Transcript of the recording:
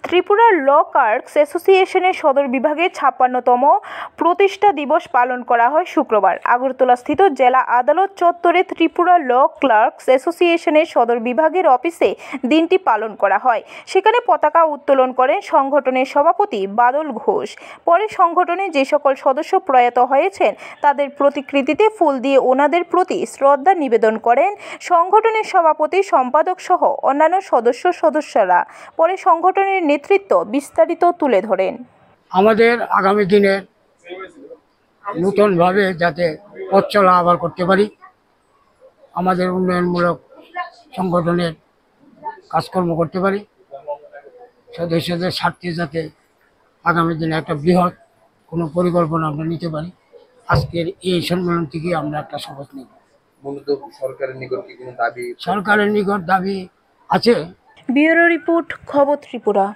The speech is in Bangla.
ত্রিপুরা ল ক্লার্কস অ্যাসোসিয়েশনের সদর বিভাগের ৫৬তম প্রতিষ্ঠা দিবস পালন করা হয় শুক্রবার। আগরতলাস্থিত জেলা আদালত চত্বরে ত্রিপুরা ল ক্লার্কস অ্যাসোসিয়েশনের সদর বিভাগের অফিসে দিনটি পালন করা হয়। সেখানে পতাকা উত্তোলন করেন সংগঠনের সভাপতি বাদল ঘোষ। পরে সংগঠনের যে সকল সদস্য প্রয়াত হয়েছেন তাদের প্রতিকৃতিতে ফুল দিয়ে ওনাদের প্রতি শ্রদ্ধা নিবেদন করেন সংগঠনের সভাপতি, সম্পাদক সহ অন্যান্য সদস্যরা। পরে সংগঠনের নেতৃত্ব বিস্তারিত তুলে ধরেন। আমাদের আগামী দিনে নতুনভাবে যাতে পথ চলা আবার করতে পারি, আমাদের উন্নয়নমূলক সংগঠনের কাজকর্ম করতে পারি, সদস্যদের স্বার্থে যাতে আগামী দিনে একটা বৃহৎ কোনো পরিকল্পনা আমরা নিতে পারি, আজকের এই সম্মেলন থেকে আমরা একটা শপথ নেব। মূলত সরকারের নিকট কি কোনো দাবি? সরকারের নিকট দাবি আছে। ব্যুরো রিপোর্ট, খবর ত্রিপুরা।